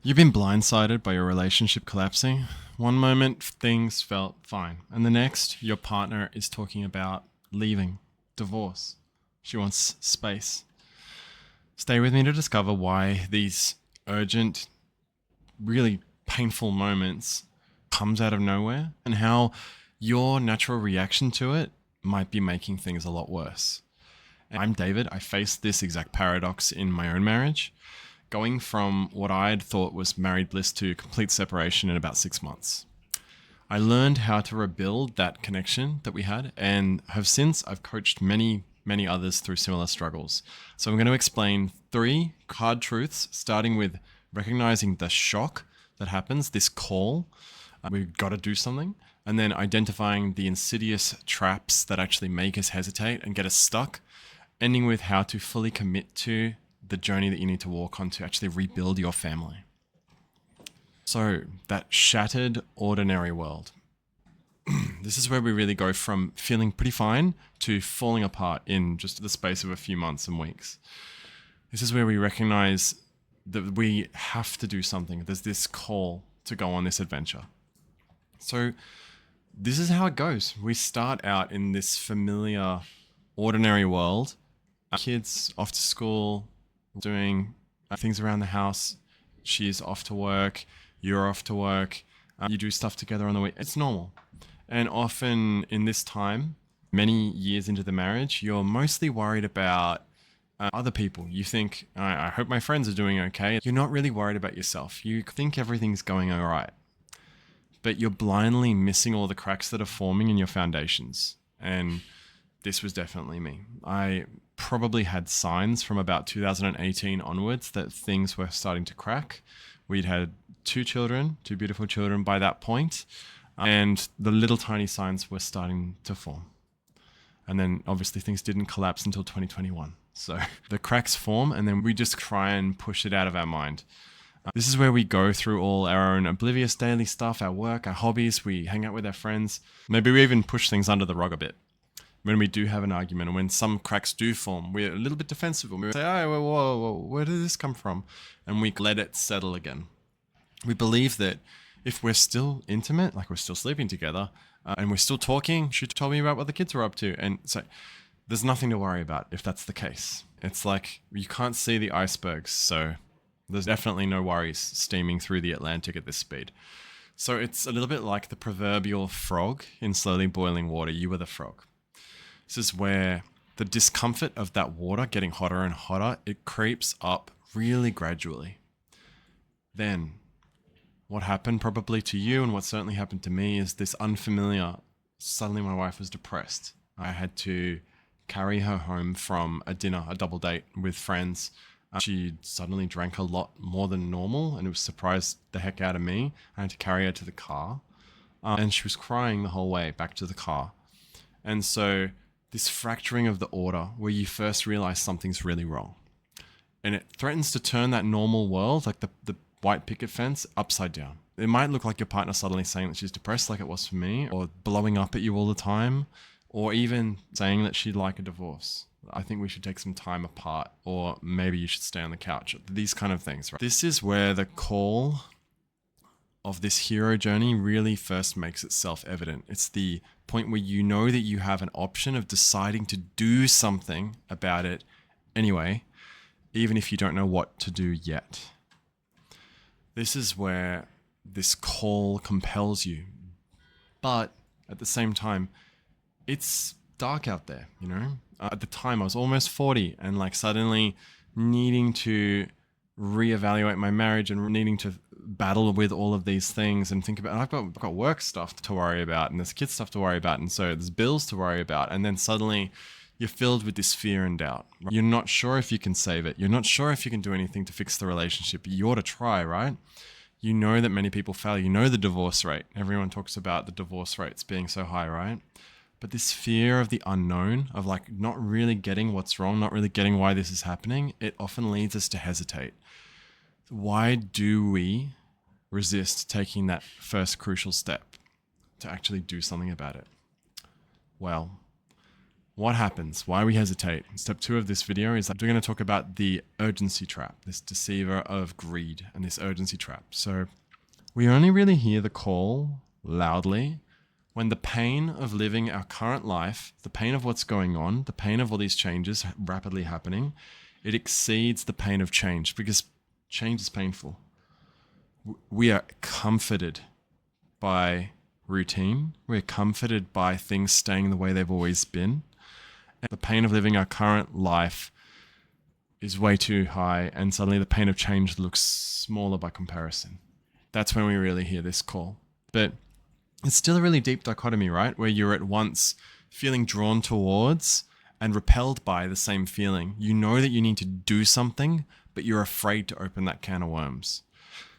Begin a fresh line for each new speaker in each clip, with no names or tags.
You've been blindsided by your relationship collapsing. One moment things felt fine, and the next your partner is talking about leaving, divorce. She wants space. Stay with me to discover why these urgent, really painful moments comes out of nowhere and how your natural reaction to it might be making things a lot worse. I'm David. I faced this exact paradox in my own marriage, going from what I'd thought was married bliss to complete separation in about 6 months. I learned how to rebuild that connection that we had and have since I've coached many others through similar struggles. So I'm going to explain 3 hard truths, starting with recognizing the shock that happens, this call, we've got to do something, and then identifying the insidious traps that actually make us hesitate and get us stuck, ending with how to fully commit to the journey that you need to walk on to actually rebuild your family. So, that shattered, ordinary world. This is where we really go from feeling pretty fine to falling apart in just the space of a few months and weeks. This is where we recognize that we have to do something. There's this call to go on this adventure. So, this is how it goes. We start out in this familiar, ordinary world. Kids off to school, doing things around the house. She's off to work. You're off to work. You do stuff together on the week. It's normal. And often in this time, many years into the marriage, you're mostly worried about other people. You think, I hope my friends are doing okay. You're not really worried about yourself. You think everything's going all right. But you're blindly missing all the cracks that are forming in your foundations. And this was definitely me. I probably had signs from about 2018 onwards that things were starting to crack. We'd had 2 children, 2 beautiful children by that point, and the little tiny signs were starting to form. And then obviously things didn't collapse until 2021. So the cracks form and then we just try and push it out of our mind. This is where we go through all our own oblivious daily stuff, our work, our hobbies, we hang out with our friends. Maybe we even push things under the rug a bit. When we do have an argument and when some cracks do form, we're a little bit defensive and we say, oh, whoa, where did this come from? And we let it settle again. We believe that if we're still intimate, like we're still sleeping together, and we're still talking, she told me about what the kids were up to. And so there's nothing to worry about if that's the case. It's like you can't see the icebergs, so there's definitely no worries steaming through the Atlantic at this speed. So it's a little bit like the proverbial frog in slowly boiling water. You were the frog. This is where the discomfort of that water getting hotter and hotter, it creeps up really gradually. Then what happened probably to you and what certainly happened to me is this unfamiliar. Suddenly my wife was depressed. I had to carry her home from a dinner, a double date with friends. She suddenly drank a lot more than normal and it was surprised the heck out of me. I had to carry her to the car and she was crying the whole way back to the car. And so this fracturing of the order where you first realize something's really wrong. And it threatens to turn that normal world, like the white picket fence, upside down. It might look like your partner suddenly saying that she's depressed like it was for me, or blowing up at you all the time, or even saying that she'd like a divorce. I think we should take some time apart, or maybe you should stay on the couch. These kind of things, right? This is where the call of this hero journey really first makes itself evident. It's the point where you know that you have an option of deciding to do something about it anyway, even if you don't know what to do yet. This is where this call compels you. But at the same time, it's dark out there, you know? At the time, I was almost 40 and like suddenly needing to reevaluate my marriage and needing to battle with all of these things and think about, I've got work stuff to worry about and there's kids stuff to worry about and so there's bills to worry about, and then suddenly you're filled with this fear and doubt. You're not sure if you can save it. You're not sure if you can do anything to fix the relationship. You ought to try, right? You know that many people fail. You know the divorce rate. Everyone talks about the divorce rates being so high, right? But this fear of the unknown, of like not really getting what's wrong, not really getting why this is happening, it often leads us to hesitate. Why do we resist taking that first crucial step to actually do something about it? Well, What happens? Why we hesitate? Step 2 of this video is that we're going to talk about the urgency trap, this deceiver of greed and this urgency trap. So we only really hear the call loudly when the pain of living our current life, the pain of what's going on, the pain of all these changes rapidly happening, it exceeds the pain of change, because change is painful. We are comforted by routine. We're comforted by things staying the way they've always been. And the pain of living our current life is way too high, and suddenly the pain of change looks smaller by comparison. That's when we really hear this call. But it's still a really deep dichotomy, right? Where you're at once feeling drawn towards and repelled by the same feeling. You know that you need to do something, but you're afraid to open that can of worms.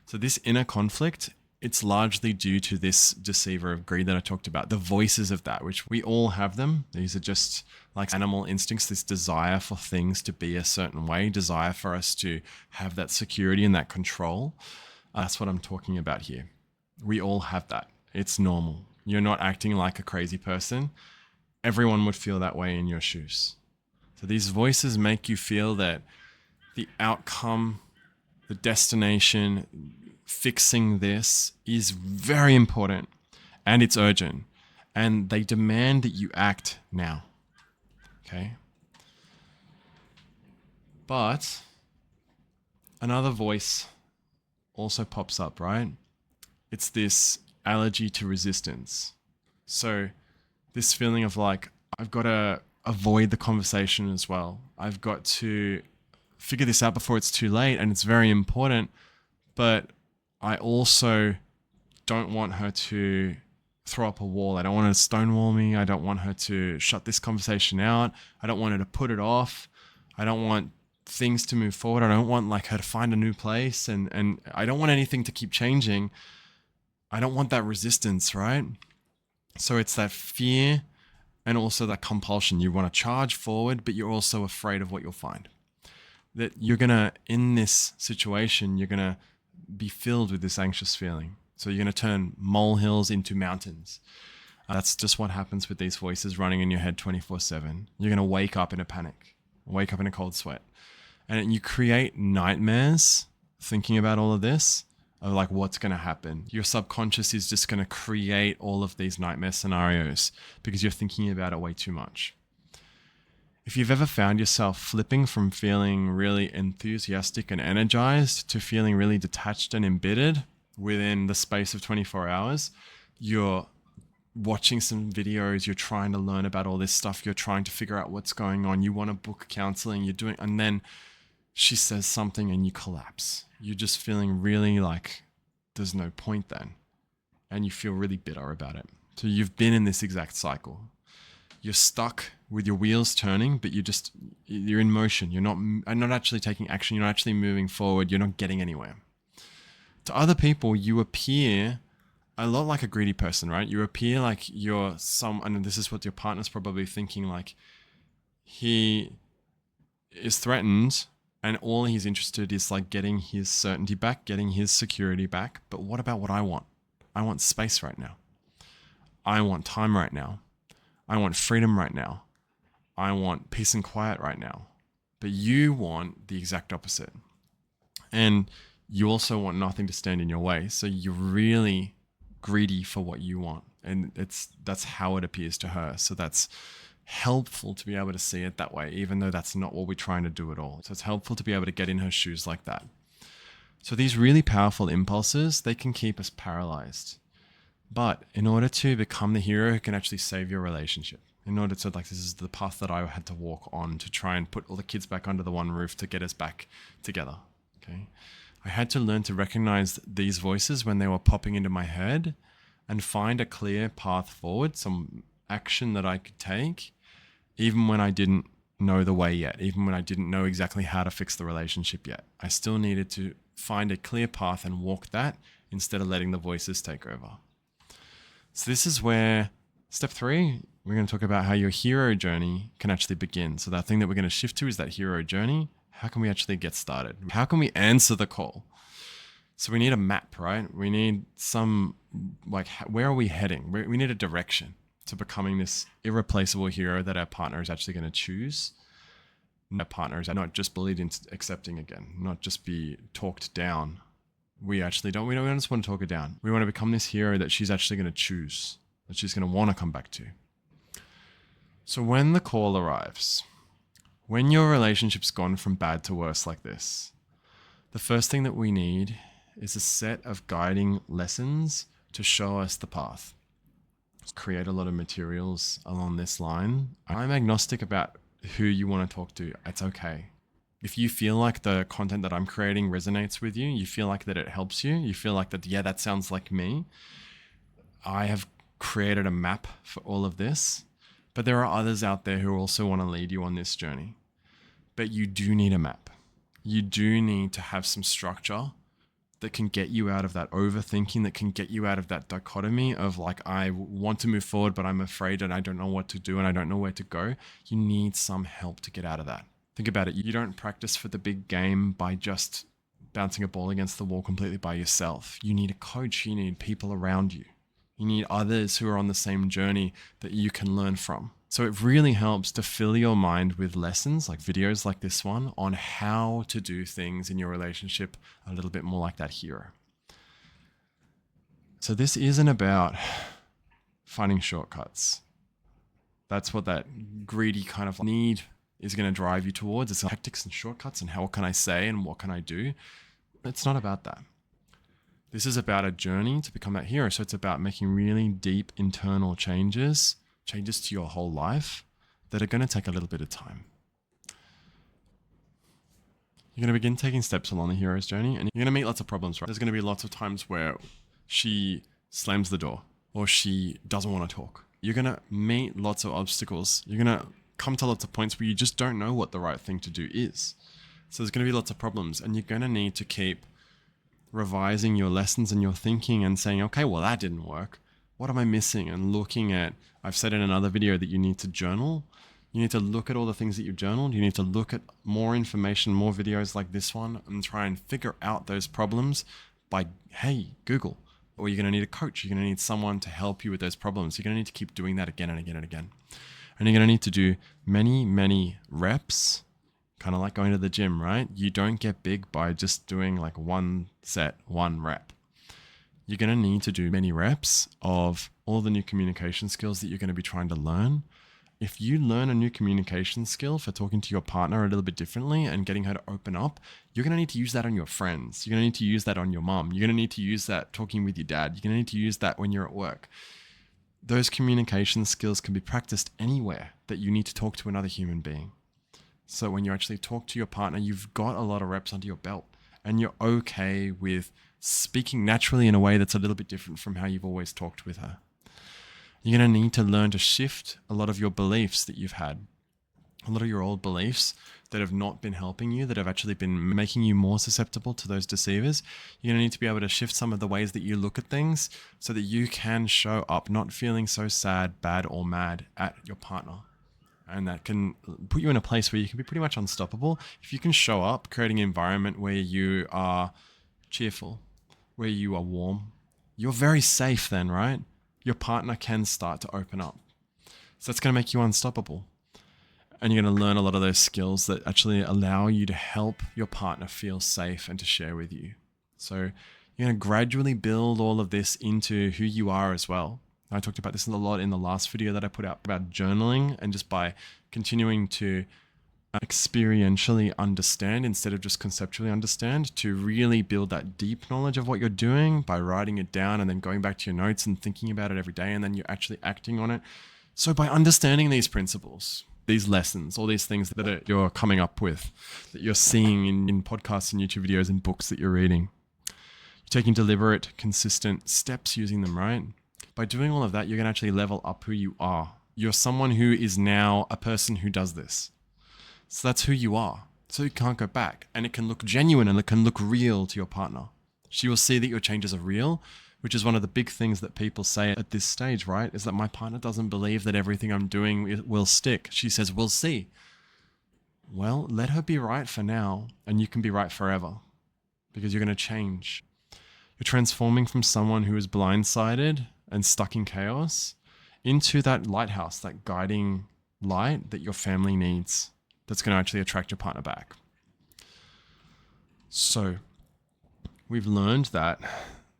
So this inner conflict, it's largely due to this deceiver of greed that I talked about, the voices of that, which we all have them. These are just like animal instincts, this desire for things to be a certain way, desire for us to have that security and that control. That's what I'm talking about here. We all have that. It's normal. You're not acting like a crazy person. Everyone would feel that way in your shoes. So these voices make you feel that the outcome, the destination, fixing this is very important and it's urgent, and they demand that you act now. Okay? But another voice also pops up, right? It's this allergy to resistance. So this feeling of like, I've got to avoid the conversation as well. I've got to figure this out before it's too late, and it's very important, but I also don't want her to throw up a wall. I don't want her to stonewall me. I don't want her to shut this conversation out. I don't want her to put it off. I don't want things to move forward. I don't want like her to find a new place, and I don't want anything to keep changing. I don't want that resistance, right? So it's that fear and also that compulsion. You want to charge forward, but you're also afraid of what you'll find. That you're going to, in this situation, you're going to be filled with this anxious feeling. So you're going to turn molehills into mountains. That's just what happens with these voices running in your head 24/7. You're going to wake up in a panic, wake up in a cold sweat. And you create nightmares thinking about all of this, of like what's going to happen. Your subconscious is just going to create all of these nightmare scenarios because you're thinking about it way too much. If you've ever found yourself flipping from feeling really enthusiastic and energized to feeling really detached and embittered within the space of 24 hours, you're watching some videos, you're trying to learn about all this stuff, you're trying to figure out what's going on, you want to book counseling, you're doing, and then she says something and you collapse. You're just feeling really like there's no point then. And you feel really bitter about it. So you've been in this exact cycle. You're stuck with your wheels turning, but you're in motion. You're not actually taking action. You're not actually moving forward. You're not getting anywhere. To other people, you appear a lot like a greedy person, right? You appear like you're and this is what your partner's probably thinking, like he is threatened and all he's interested is like getting his certainty back, getting his security back. But what about what I want? I want space right now. I want time right now. I want freedom right now. I want peace and quiet right now. But you want the exact opposite. And you also want nothing to stand in your way. So you're really greedy for what you want. And that's how it appears to her. So that's helpful to be able to see it that way, even though that's not what we're trying to do at all. So it's helpful to be able to get in her shoes like that. So these really powerful impulses, they can keep us paralyzed. But in order to become the hero who can actually save your relationship, in order to, like, this is the path that I had to walk on to try and put all the kids back under the one roof to get us back together. Okay. I had to learn to recognize these voices when they were popping into my head and find a clear path forward, some action that I could take, even when I didn't know the way yet, even when I didn't know exactly how to fix the relationship yet. I still needed to find a clear path and walk that instead of letting the voices take over. So this is where step 3, we're going to talk about how your hero journey can actually begin. So that thing that we're going to shift to is that hero journey. How can we actually get started? How can we answer the call? So we need a map, right? We need some, like, where are we heading? We need a direction. to becoming this irreplaceable hero that our partner is actually going to choose. Our partner is not just bullied into accepting again, not just be talked down. We don't just want to talk her down. We want to become this hero that she's actually going to choose, that she's going to want to come back to. So when the call arrives, when your relationship's gone from bad to worse like this, the first thing that we need is a set of guiding lessons to show us the path. Create a lot of materials along this line. I'm agnostic about who you want to talk to. It's okay. If you feel like the content that I'm creating resonates with you, you feel like that it helps you, you feel like that, yeah, that sounds like me. I have created a map for all of this, but there are others out there who also want to lead you on this journey. But you do need a map. You do need to have some structure that can get you out of that overthinking, that can get you out of that dichotomy of like, I want to move forward, but I'm afraid and I don't know what to do and I don't know where to go. You need some help to get out of that. Think about it. You don't practice for the big game by just bouncing a ball against the wall completely by yourself. You need a coach. You need people around you. You need others who are on the same journey that you can learn from. So it really helps to fill your mind with lessons like videos like this one on how to do things in your relationship a little bit more like that hero. So this isn't about finding shortcuts. That's what that greedy kind of need is going to drive you towards. It's tactics and shortcuts and how can I say and what can I do? It's not about that. This is about a journey to become that hero. So it's about making really deep internal changes to your whole life that are going to take a little bit of time. You're going to begin taking steps along the hero's journey and you're going to meet lots of problems, right? There's going to be lots of times where she slams the door or she doesn't want to talk. You're going to meet lots of obstacles. You're going to come to lots of points where you just don't know what the right thing to do is. So there's going to be lots of problems and you're going to need to keep revising your lessons and your thinking and saying, okay, well, that didn't work. What am I missing? And looking at, I've said in another video that you need to journal. You need to look at all the things that you've journaled. You need to look at more information, more videos like this one and try and figure out those problems by, hey, Google. Or you're going to need a coach. You're going to need someone to help you with those problems. You're going to need to keep doing that again and again and again. And you're going to need to do many, many reps, kind of like going to the gym, right? You don't get big by just doing like one set, one rep. You're going to need to do many reps of all the new communication skills that you're going to be trying to learn. If you learn a new communication skill for talking to your partner a little bit differently and getting her to open up, you're going to need to use that on your friends. You're going to need to use that on your mom. You're going to need to use that talking with your dad. You're going to need to use that when you're at work. Those communication skills can be practiced anywhere that you need to talk to another human being. So when you actually talk to your partner, you've got a lot of reps under your belt and you're okay with speaking naturally in a way that's a little bit different from how you've always talked with her. You're going to need to learn to shift a lot of your beliefs that you've had, a lot of your old beliefs that have not been helping you, that have actually been making you more susceptible to those deceivers. You're going to need to be able to shift some of the ways that you look at things so that you can show up not feeling so sad, bad, or mad at your partner. And that can put you in a place where you can be pretty much unstoppable. If you can show up, creating an environment where you are cheerful, where you are warm, you're very safe then, right? Your partner can start to open up. So that's going to make you unstoppable. And you're going to learn a lot of those skills that actually allow you to help your partner feel safe and to share with you. So you're going to gradually build all of this into who you are as well. I talked about this a lot in the last video that I put out about journaling, and just by continuing to experientially understand instead of just conceptually understand, to really build that deep knowledge of what you're doing by writing it down and then going back to your notes and thinking about it every day, and then you're actually acting on it. So by understanding these principles, these lessons, all these things that you're coming up with, that you're seeing in podcasts and YouTube videos and books that you're reading, you're taking deliberate, consistent steps using them, right? By doing all of that, you're going to actually level up who you are. You're someone who is now a person who does this. So that's who you are. So you can't go back. And it can look genuine and it can look real to your partner. She will see that your changes are real, which is one of the big things that people say at this stage, right? Is that my partner doesn't believe that everything I'm doing will stick. She says, we'll see. Well, let her be right for now, and you can be right forever, because you're going to change. You're transforming from someone who is blindsided and stuck in chaos into that lighthouse, that guiding light that your family needs, that's going to actually attract your partner back. So we've learned that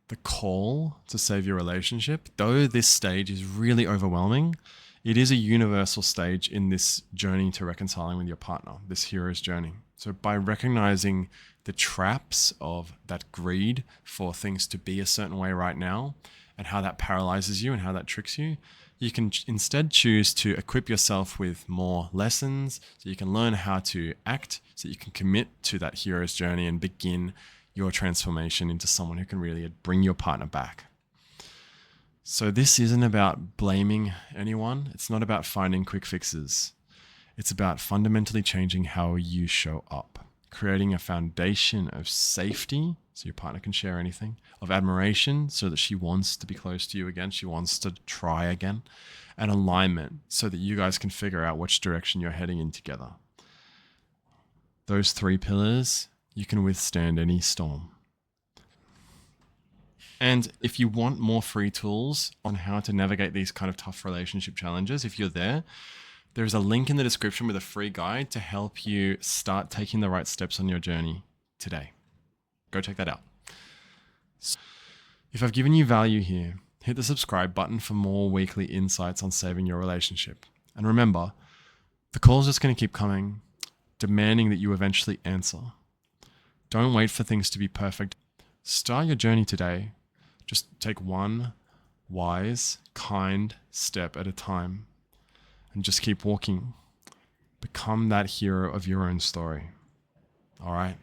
the call to save your relationship, though this stage is really overwhelming, it is a universal stage in this journey to reconciling with your partner, this hero's journey. So by recognizing the traps of that greed for things to be a certain way right now and how that paralyzes you and how that tricks you, you can instead choose to equip yourself with more lessons so you can learn how to act, so you can commit to that hero's journey and begin your transformation into someone who can really bring your partner back. So this isn't about blaming anyone. It's not about finding quick fixes. It's about fundamentally changing how you show up, creating a foundation of safety so your partner can share anything, of admiration so that she wants to be close to you again, she wants to try again, and alignment so that you guys can figure out which direction you're heading in together. Those 3 pillars, you can withstand any storm. And if you want more free tools on how to navigate these kind of tough relationship challenges, if you're there, there's a link in the description with a free guide to help you start taking the right steps on your journey today. Go check that out. If I've given you value here, hit the subscribe button for more weekly insights on saving your relationship. And remember, the call's just going to keep coming, demanding that you eventually answer. Don't wait for things to be perfect. Start your journey today. Just take one wise, kind step at a time and just keep walking. Become that hero of your own story. All right.